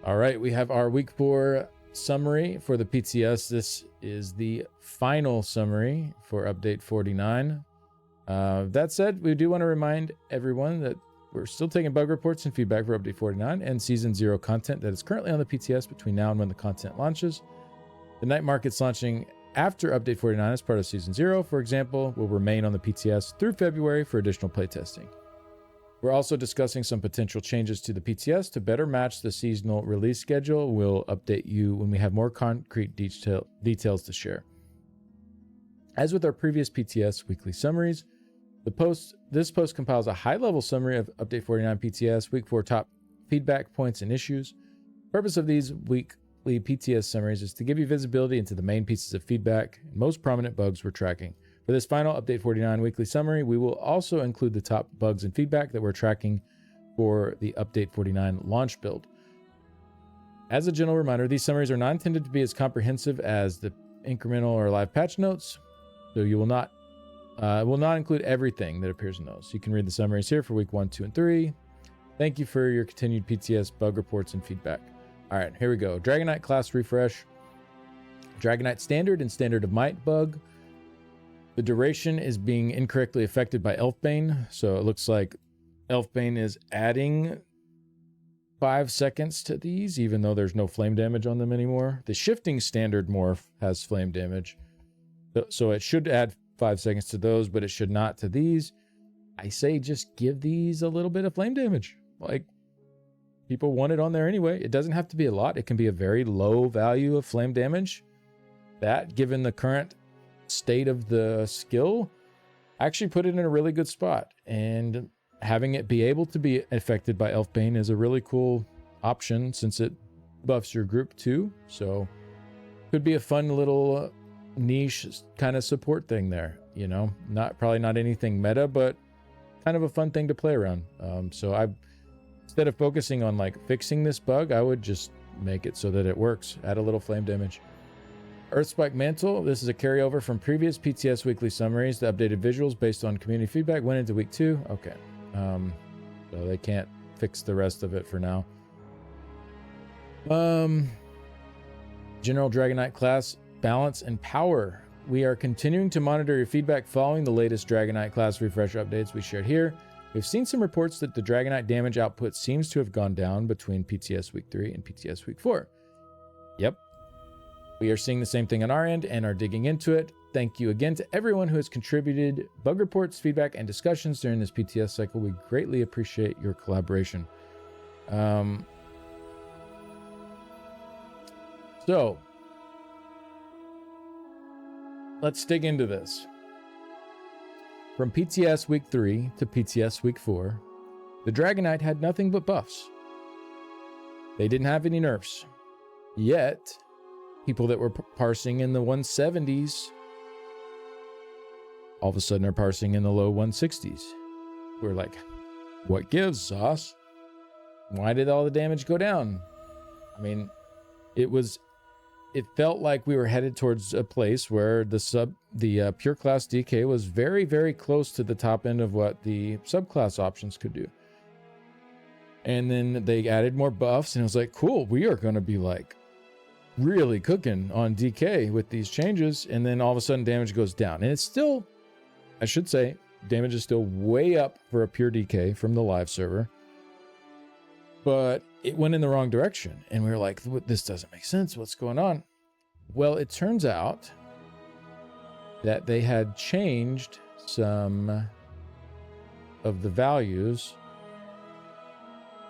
All right, we have our week 4 summary for the PTS. This is the final summary for update 49. That said, we do want to remind everyone that we're still taking bug reports and feedback for update 49 and season 0 content that is currently on the PTS between now and when the content launches. The night markets launching after update 49 as part of season 0, for example, will remain on the PTS through February for additional playtesting. We're also discussing some potential changes to the PTS to better match the seasonal release schedule. We'll update you when we have more concrete details to share. As with our previous PTS weekly summaries, this post compiles a high-level summary of update 49 PTS, week 4 top feedback points and issues. The purpose of these weekly PTS summaries is to give you visibility into the main pieces of feedback and most prominent bugs we're tracking. For this final Update 49 weekly summary, we will also include the top bugs and feedback that we're tracking for the Update 49 launch build. As a general reminder, these summaries are not intended to be as comprehensive as the incremental or live patch notes, so you will not include everything that appears in those. You can read the summaries here for week 1, 2, and 3. Thank you for your continued PTS bug reports and feedback. All right, here we go. Dragonknight class refresh. Dragonknight Standard and Standard of Might bug. The duration is being incorrectly affected by Elfbane, so it looks like Elfbane is adding 5 seconds to these, even though there's no flame damage on them anymore. The shifting standard morph has flame damage, so it should add 5 seconds to those, but it should not to these. I say just give these a little bit of flame damage. Like, people want it on there anyway. It doesn't have to be a lot. It can be a very low value of flame damage. That, given the current state of the skill, actually put it in a really good spot, and having it be able to be affected by Elfbane is a really cool option since it buffs your group too. So could be a fun little niche kind of support thing there, you know, probably not anything meta, but kind of a fun thing to play around. So instead of focusing on like fixing this bug, I would just make it so that it works. Add a little flame damage. Earthspike Mantle, this is a carryover from previous PTS weekly summaries. The updated visuals based on community feedback went into week 2. Okay. So they can't fix the rest of it for now. General Dragonknight class, balance and power. We are continuing to monitor your feedback following the latest Dragonknight class refresh updates we shared here. We've seen some reports that the Dragonknight damage output seems to have gone down between PTS week 3 and PTS week 4. Yep. We are seeing the same thing on our end and are digging into it. Thank you again to everyone who has contributed bug reports, feedback, and discussions during this PTS cycle. We greatly appreciate your collaboration. So, let's dig into this. From PTS week 3 to PTS week 4, the Dragonknight had nothing but buffs. They didn't have any nerfs. Yet, people that were parsing in the 170s all of a sudden are parsing in the low 160s. We're like, what gives, sauce? Why did all the damage go down? I mean, it felt like we were headed towards a place where the pure class DK was very, very close to the top end of what the subclass options could do. And then they added more buffs, and it was like, cool, we are going to be like really cooking on DK with these changes. And then all of a sudden damage goes down, and it's still, I should say, damage is still way up for a pure DK from the live server, but it went in the wrong direction. And we were like, this doesn't make sense. What's going on? Well, it turns out that they had changed some of the values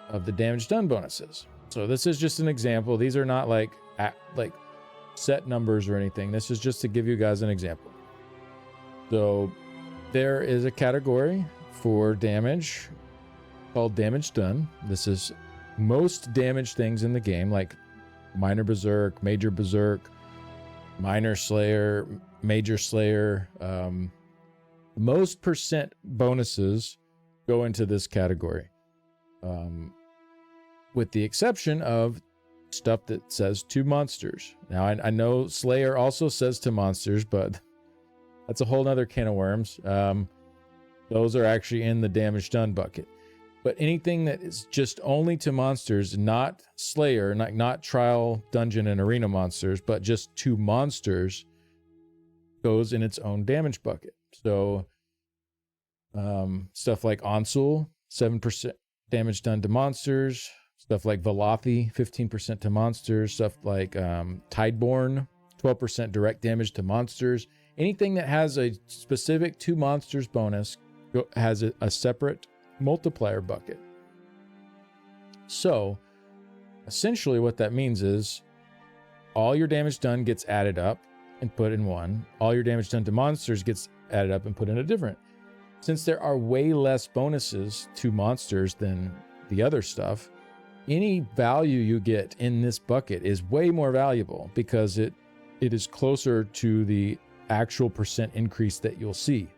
of the damage done bonuses. So this is just an example. These are not like set numbers or anything. This is just to give you guys an example. So there is a category for damage called damage done. This is most damage things in the game, like minor berserk, major berserk, minor slayer, major slayer. Most percent bonuses go into this category, with the exception of stuff that says to monsters. Now, I know Slayer also says to monsters, but that's a whole nother can of worms. Those are actually in the damage done bucket. But anything that is just only to monsters, not Slayer, not Trial, Dungeon, and Arena monsters, but just to monsters, goes in its own damage bucket. So stuff like Onsul, 7% damage done to monsters. Stuff like Velothi, 15% to monsters. Stuff like Tideborn, 12% direct damage to monsters. Anything that has a specific to monsters bonus has a separate multiplier bucket. So essentially what that means is all your damage done gets added up and put in one. All your damage done to monsters gets added up and put in a different. Since there are way less bonuses to monsters than the other stuff, any value you get in this bucket is way more valuable because it is closer to the actual percent increase that you'll see.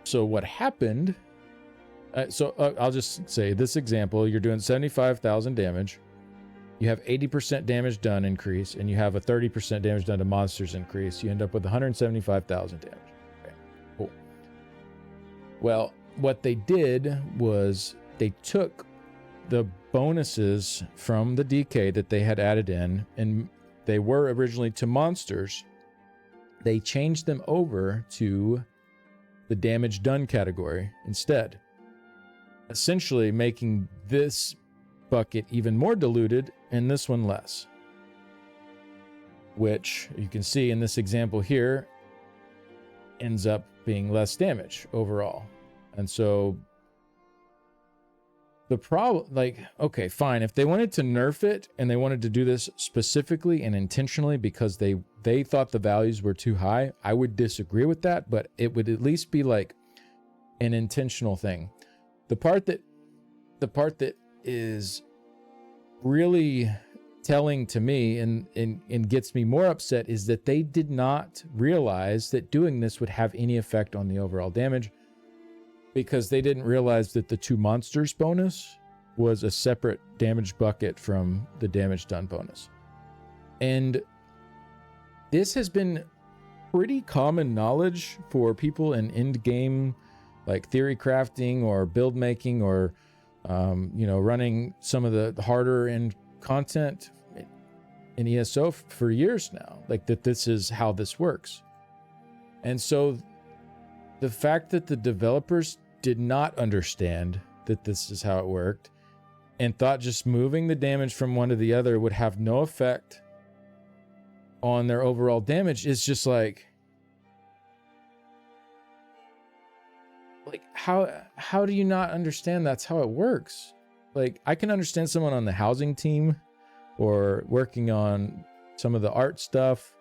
So what happened, I'll just say this example, you're doing 75,000 damage. You have 80% damage done increase, and you have a 30% damage done to monsters increase. You end up with 175,000 damage. Okay, cool. Well, what they did was they took the bonuses from the DK that they had added in, and they were originally to monsters. They changed them over to the damage done category instead, essentially making this bucket even more diluted and this one less, which you can see in this example here ends up being less damage overall. And so the problem, like, okay, fine, if they wanted to nerf it and they wanted to do this specifically and intentionally because they thought the values were too high, I would disagree with that, but it would at least be like an intentional thing. The part that is really telling to me and gets me more upset is that they did not realize that doing this would have any effect on the overall damage, because they didn't realize that the two monsters bonus was a separate damage bucket from the damage done bonus. And this has been pretty common knowledge for people in end game, like theory crafting or build making, or running some of the harder end content in ESO for years now, like that this is how this works. And so the fact that the developers did not understand that this is how it worked and thought just moving the damage from one to the other would have no effect on their overall damage is just like how do you not understand that's how it works? Like, I can understand someone on the housing team or working on some of the art stuff,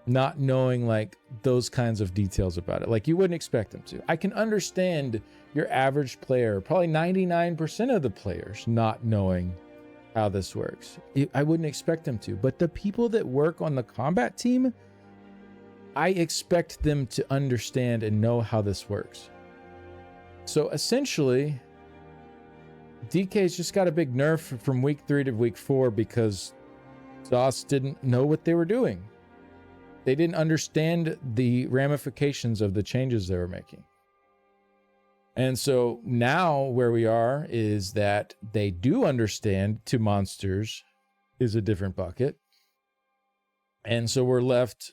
not knowing like those kinds of details about it. Like, you wouldn't expect them to. I can understand your average player, probably 99% of the players, not knowing how this works. I wouldn't expect them to. But the people that work on the combat team, I expect them to understand and know how this works. So essentially, DK's just got a big nerf from week 3 to week 4 because ZOS didn't know what they were doing. They didn't understand the ramifications of the changes they were making. And so now where we are is that they do understand to monsters is a different bucket. And so we're left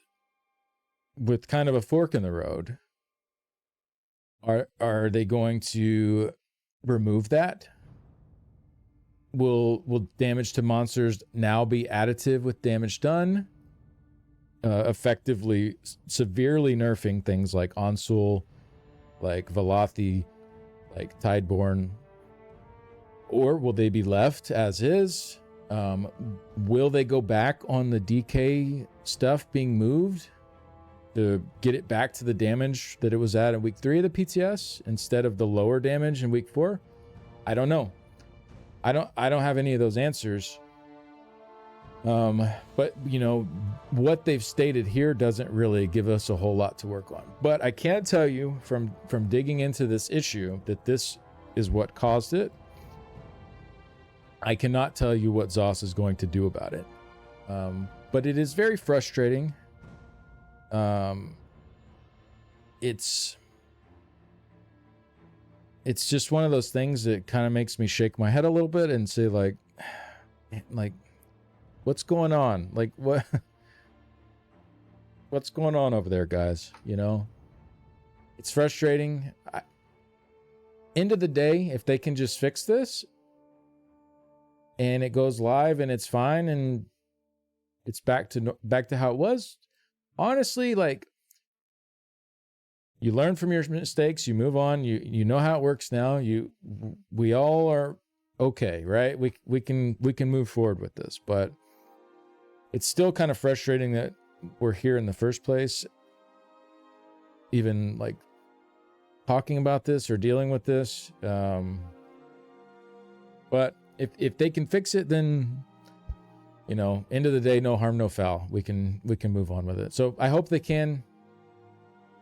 with kind of a fork in the road. Are they going to remove that? Will damage to monsters now be additive with damage done? Effectively, severely nerfing things like Onsul, like Velothi, like Tideborn? Or will they be left as is? Will they go back on the DK stuff being moved to get it back to the damage that it was at in week 3 of the PTS instead of the lower damage in week 4? I don't know. I don't have any of those answers. But what they've stated here doesn't really give us a whole lot to work on. But I can tell you from digging into this issue that this is what caused it. I cannot tell you what ZOS is going to do about it. But it is very frustrating. It's it's just one of those things that kind of makes me shake my head a little bit and say like what's going on? Like what's going on over there, guys? You know, it's frustrating. End of the day, if they can just fix this and it goes live and it's fine and it's back to how it was, honestly, like, you learn from your mistakes, you move on, you know how it works now. We all are okay, right? We can move forward with this, but it's still kind of frustrating that we're here in the first place, even like talking about this or dealing with this. But if they can fix it, then, you know, end of the day, no harm, no foul. We can move on with it. So I hope they can.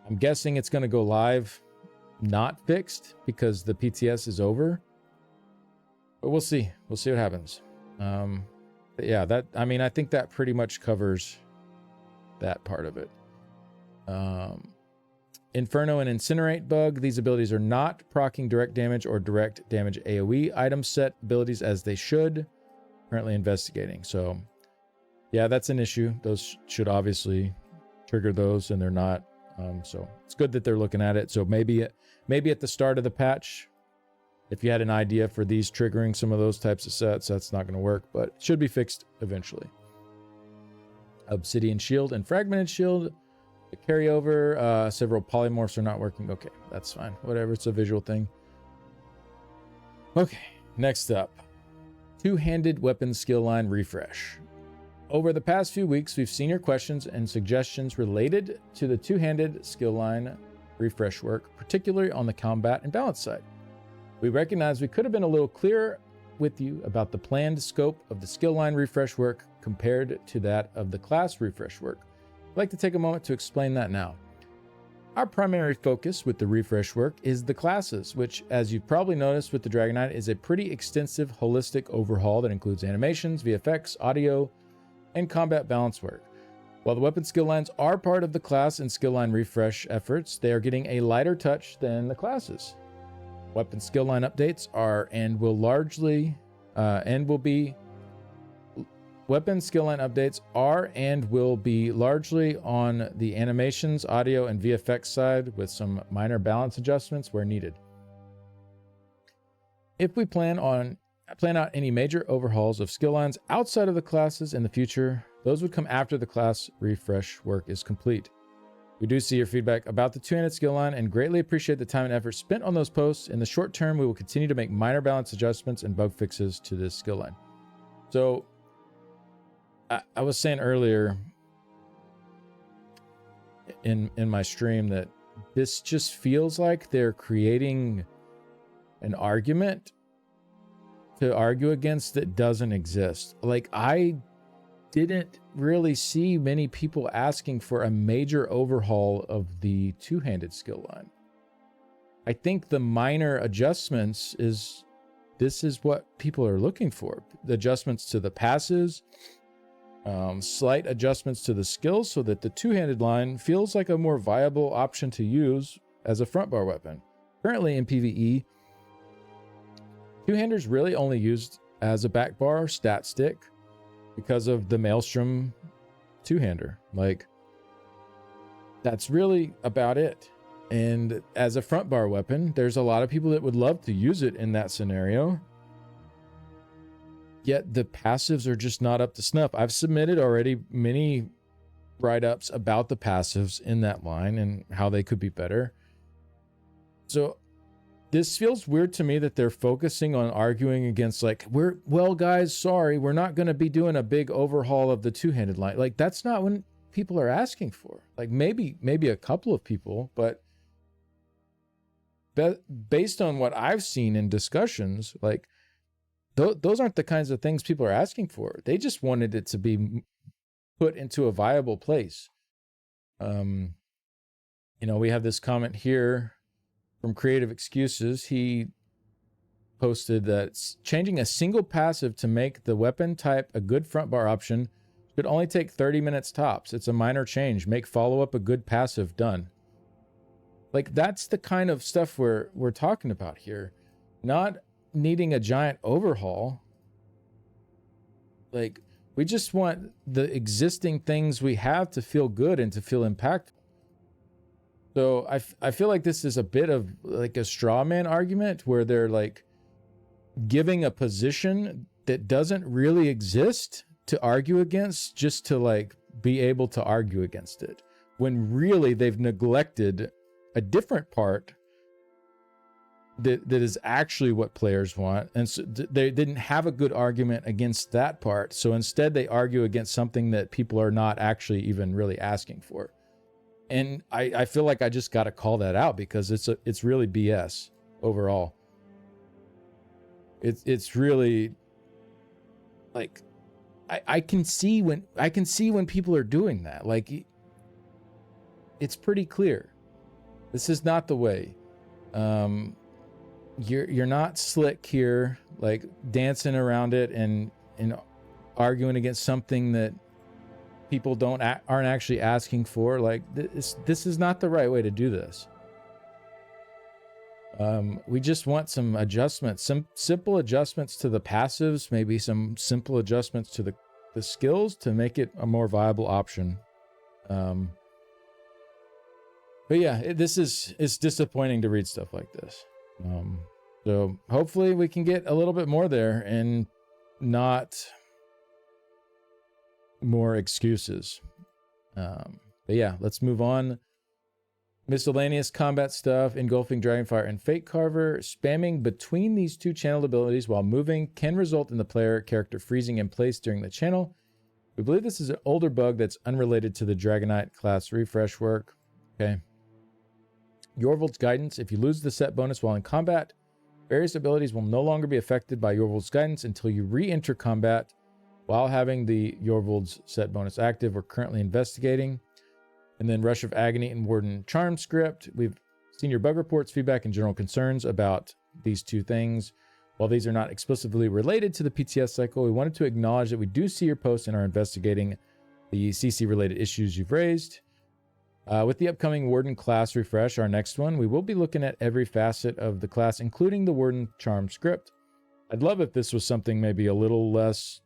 I'm guessing it's going to go live not fixed because the PTS is over. But we'll see. We'll see what happens. But yeah, I think that pretty much covers that part of it. Inferno and Incinerate bug. These abilities are not proccing direct damage or direct damage AoE item set abilities as they should. Currently investigating. So yeah, that's an issue. Those should obviously trigger those, and they're not. So it's good that they're looking at it. So maybe at the start of the patch, if you had an idea for these triggering some of those types of sets, that's not going to work, but it should be fixed eventually. Obsidian Shield and Fragmented Shield. The carryover, several polymorphs are not working. Okay, that's fine. Whatever, it's a visual thing. Okay, next up. Two-handed weapon skill line refresh. Over the past few weeks, we've seen your questions and suggestions related to the two-handed skill line refresh work, particularly on the combat and balance side. We recognize we could have been a little clearer with you about the planned scope of the skill line refresh work compared to that of the class refresh work. I'd like to take a moment to explain that now. Our primary focus with the refresh work is the classes, which, as you've probably noticed with the Dragonknight, is a pretty extensive holistic overhaul that includes animations, VFX, audio, and combat balance work. While the weapon skill lines are part of the class and skill line refresh efforts, they are getting a lighter touch than the classes. Weapon skill line updates are weapon skill line updates are and will be largely on the animations, audio, and VFX side, with some minor balance adjustments where needed. If we plan out any major overhauls of skill lines outside of the classes in the future, those would come after the class refresh work is complete. We do see your feedback about the two-handed skill line and greatly appreciate the time and effort spent on those posts. In the short term, we will continue to make minor balance adjustments and bug fixes to this skill line. So, I was saying earlier in my stream that this just feels like they're creating an argument to argue against that doesn't exist. Like, I didn't really see many people asking for a major overhaul of the two-handed skill line. I think the minor adjustments is what people are looking for. The adjustments to the passives, slight adjustments to the skills so that the two-handed line feels like a more viable option to use as a front bar weapon. Currently in PvE, two-handers really only used as a back bar stat stick because of the Maelstrom two-hander. Like, that's really about it. And as a front bar weapon, there's a lot of people that would love to use it in that scenario. Yet the passives are just not up to snuff. I've submitted already many write-ups about the passives in that line and how they could be better. So this feels weird to me that they're focusing on arguing against, like, well guys, sorry, we're not going to be doing a big overhaul of the two-handed line. Like, that's not what people are asking for. Like, maybe a couple of people, but based on what I've seen in discussions, like, those aren't the kinds of things people are asking for. They just wanted it to be put into a viable place. You know, we have this comment here from Creative Excuses. He posted that changing a single passive to make the weapon type a good front bar option should only take 30 minutes tops. It's a minor change. Make follow-up a good passive. Done. Like, that's the kind of stuff we're talking about here. Not needing a giant overhaul. Like, we just want the existing things we have to feel good and to feel impactful. So I feel like this is a bit of like a straw man argument where they're like giving a position that doesn't really exist to argue against, just to like be able to argue against it, when really they've neglected a different part that is actually what players want. And so they didn't have a good argument against that part. So instead they argue against something that people are not actually even really asking for. And I feel like I just got to call that out, because it's really BS overall. It's really like, I can see when people are doing that. Like, it's pretty clear. This is not the way. You're not slick here, like dancing around it and arguing against something that people aren't actually asking for. Like, this is not the right way to do this. We just want some adjustments, some simple adjustments to the passives, maybe some simple adjustments to the skills to make it a more viable option. But yeah, it's disappointing to read stuff like this. So hopefully we can get a little bit more there and not more excuses. But yeah, let's move on. Miscellaneous combat stuff, engulfing Dragonfire and Fate Carver. Spamming between these two channeled abilities while moving can result in the player character freezing in place during the channel. We believe this is an older bug that's unrelated to the Dragonknight class refresh work. Okay. Yorvold's Guidance. If you lose the set bonus while in combat, various abilities will no longer be affected by Yorvold's Guidance until you re-enter combat while having the Yorvold's set bonus active. We're currently investigating. And then Rush of Agony and Warden Charm script. We've seen your bug reports, feedback, and general concerns about these two things. While these are not explicitly related to the PTS cycle, we wanted to acknowledge that we do see your posts and are investigating the CC-related issues you've raised. With the upcoming Warden class refresh, our next one, we will be looking at every facet of the class, including the Warden Charm script. I'd love if this was something maybe a little less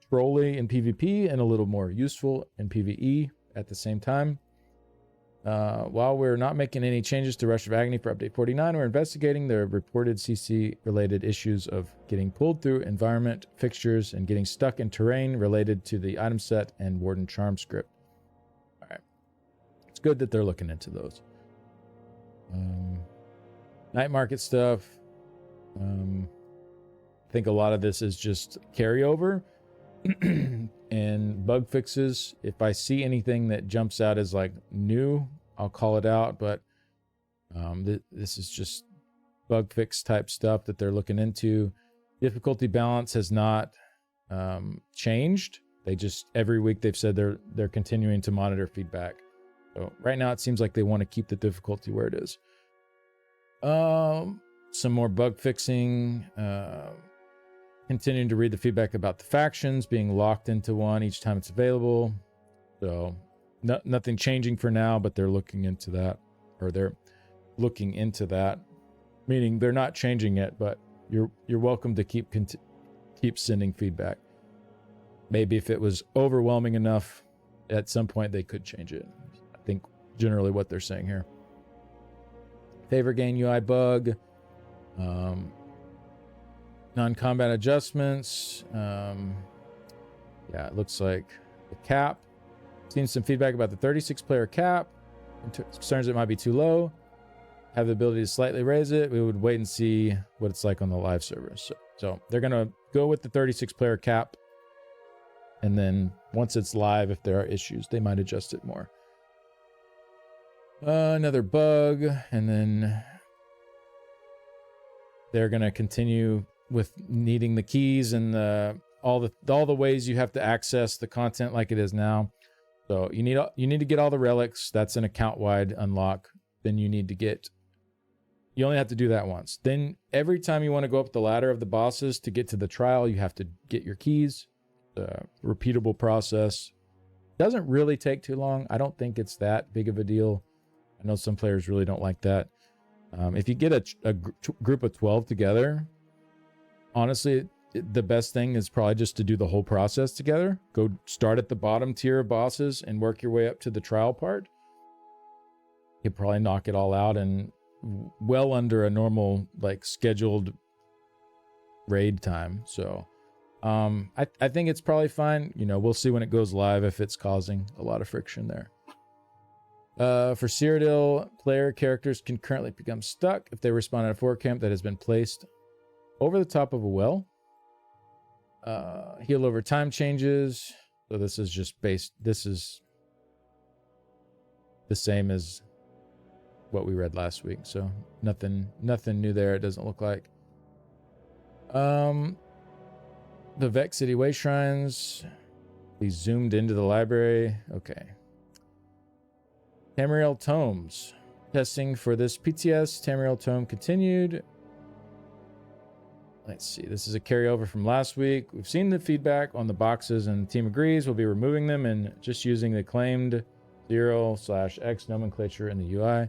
trolly in PvP and a little more useful in PvE at the same time. While we're not making any changes to Rush of Agony for Update 49, we're investigating the reported CC-related issues of getting pulled through environment fixtures and getting stuck in terrain related to the item set and Warden Charm script. All right. It's good that they're looking into those. Night market stuff. I think a lot of this is just carryover and bug fixes. If I see anything that jumps out as like new, I'll call it out, but this is just bug fix type stuff that they're looking into. Difficulty balance has not changed. They just, every week they've said they're continuing to monitor feedback. So right now it seems like they want to keep the difficulty where it is. Some more bug fixing. Continuing to read the feedback about the factions being locked into one each time it's available. So nothing changing for now, but they're looking into that, meaning they're not changing it, but you're welcome to keep sending feedback. Maybe if it was overwhelming enough, at some point they could change it. I think generally what they're saying here. Favor gain UI bug. Non-combat adjustments. Yeah, it looks like the cap. Seen some feedback about the 36-player cap. Concerns it might be too low. Have the ability to slightly raise it. We would wait and see what it's like on the live servers. So they're going to go with the 36-player cap. And then once it's live, if there are issues, they might adjust it more. Another bug. And then they're going to continue with needing the keys and all the ways you have to access the content like it is now. So you need to get all the relics. That's an account-wide unlock. Then you only have to do that once. Then every time you want to go up the ladder of the bosses to get to the trial, you have to get your keys. Repeatable process. Doesn't really take too long. I don't think it's that big of a deal. I know some players really don't like that. If you get a group of 12 together, honestly, the best thing is probably just to do the whole process together. Go start at the bottom tier of bosses and work your way up to the trial part. You probably knock it all out in well under a normal, like, scheduled raid time. So I think it's probably fine. You know, we'll see when it goes live if it's causing a lot of friction there. For Cyrodiil, player characters can currently become stuck if they respawn at a fort camp that has been placed over the top of a well. Heal over time changes. So this is just based. This is the same as what we read last week. So nothing new there. It doesn't look like. The Vex City Way Shrines. We zoomed into the library. Okay. Tamriel Tomes. Testing for this PTS Tamriel Tome continued. Let's see. This is a carryover from last week. We've seen the feedback on the boxes and the team agrees we'll be removing them and just using the claimed 0/X nomenclature in the UI.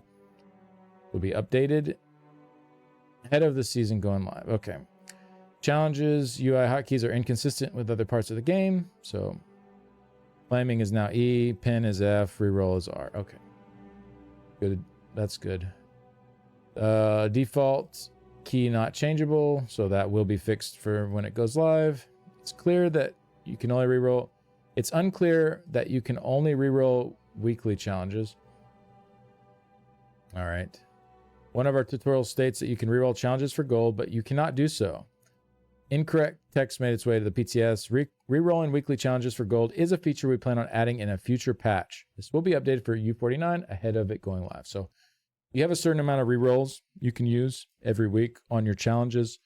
Will be updated ahead of the season going live. Okay. Challenges, UI hotkeys are inconsistent with other parts of the game. So flaming is now E, pin is F, reroll is R. Okay. Good. That's good. Default key not changeable, so that will be fixed for when it goes live. It's clear that you can only reroll. It's unclear that you can only reroll weekly challenges. All right. One of our tutorials states that you can reroll challenges for gold, but you cannot do so. Incorrect text made its way to the PTS. Rerolling weekly challenges for gold is a feature we plan on adding in a future patch. This will be updated for U49 ahead of it going live. So you have a certain amount of rerolls you can use every week on your challenges.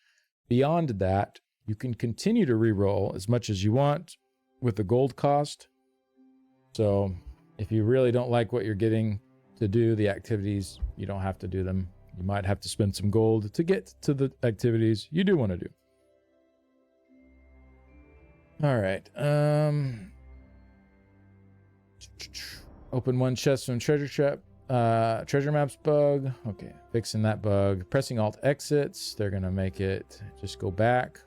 Beyond that, you can continue to reroll as much as you want with the gold cost. So if you really don't like what you're getting to do, the activities, you don't have to do them. You might have to spend some gold to get to the activities you do want to do. All right. Open one chest from treasure trap. Treasure maps bug. Okay, fixing that bug. Pressing Alt exits. They're gonna make it just go back.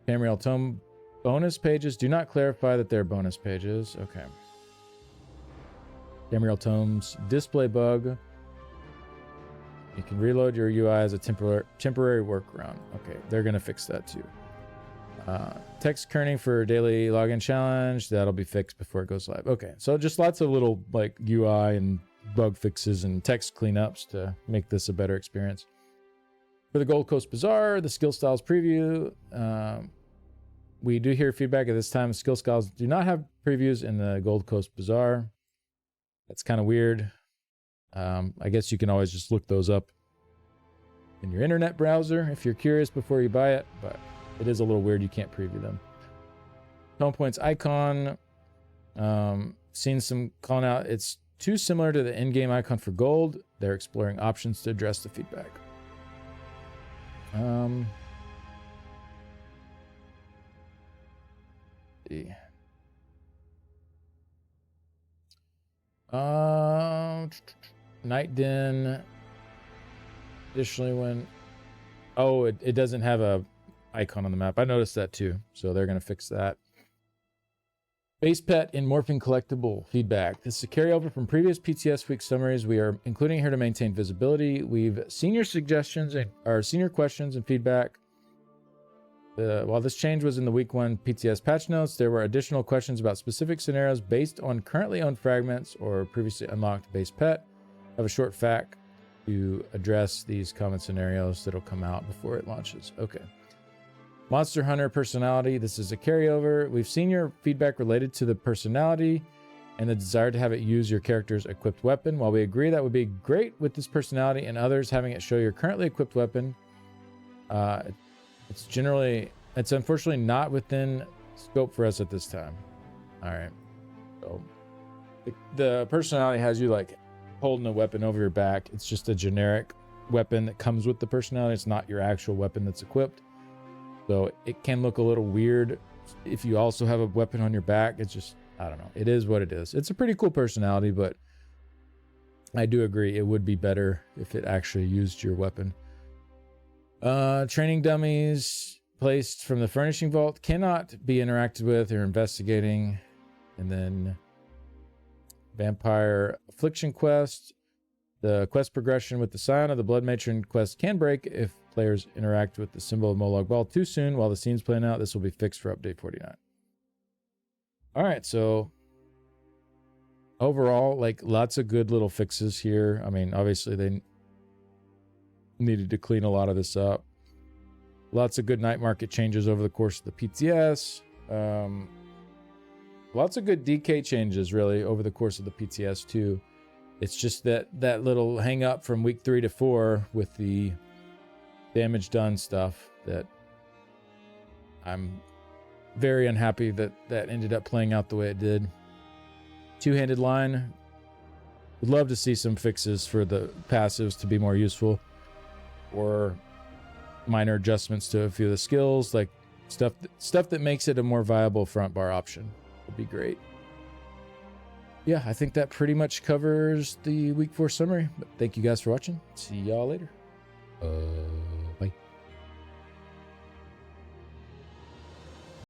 Tamriel Tome bonus pages do not clarify that they're bonus pages. Okay. Tamriel Tome's display bug. You can reload your UI as a temporary workaround. Okay, they're gonna fix that too. Text kerning for daily login challenge. That'll be fixed before it goes live. Okay, so just lots of little like UI and bug fixes and text cleanups to make this a better experience. For the Gold Coast Bazaar, the skill styles preview, we do hear feedback at this time. Skill styles do not have previews in the Gold Coast Bazaar. That's kind of weird. I guess you can always just look those up in your internet browser if you're curious before you buy it, but it is a little weird. You can't preview them. Tone Points icon. Seen some calling out. It's too similar to the in-game icon for gold. They're exploring options to address the feedback. Night Den. Additionally, when it doesn't have a icon on the map. I noticed that too, so they're going to fix that. Base pet in morphing collectible feedback. This is a carryover from previous PTS week summaries. We are including here to maintain visibility. We've seen your suggestions and our senior questions and feedback. While this change was in the week 1 PTS patch notes, there were additional questions about specific scenarios based on currently owned fragments or previously unlocked base pet. I have a short fact to address these common scenarios that'll come out before it launches. Okay. Monster Hunter personality. This is a carryover. We've seen your feedback related to the personality and the desire to have it use your character's equipped weapon. While we agree that would be great with this personality and others having it show your currently equipped weapon, it's unfortunately not within scope for us at this time. All right. So the personality has you like holding a weapon over your back. It's just a generic weapon that comes with the personality. It's not your actual weapon that's equipped. So it can look a little weird if you also have a weapon on your back. It's just, I don't know. It is what it is. It's a pretty cool personality, but I do agree. It would be better if it actually used your weapon. Training dummies placed from the furnishing vault cannot be interacted with or investigating. And then Vampire Affliction quest. The quest progression with the Scion of the Blood Matron quest can break if players interact with the symbol of Molag Bal too soon while the scene's playing out. This will be fixed for update 49. All right, so overall, like, lots of good little fixes here. I mean, obviously they needed to clean a lot of this up. Lots of good night market changes over the course of the PTS. Lots of good DK changes, really, over the course of the PTS, too. It's just that little hang up from week 3 to 4 with the damage done stuff that I'm very unhappy that ended up playing out the way it did. Two-handed line. Would love to see some fixes for the passives to be more useful, or minor adjustments to a few of the skills, like stuff that makes it a more viable front bar option would be great. Yeah, I think that pretty much covers the week 4 summary. But thank you guys for watching. See y'all later.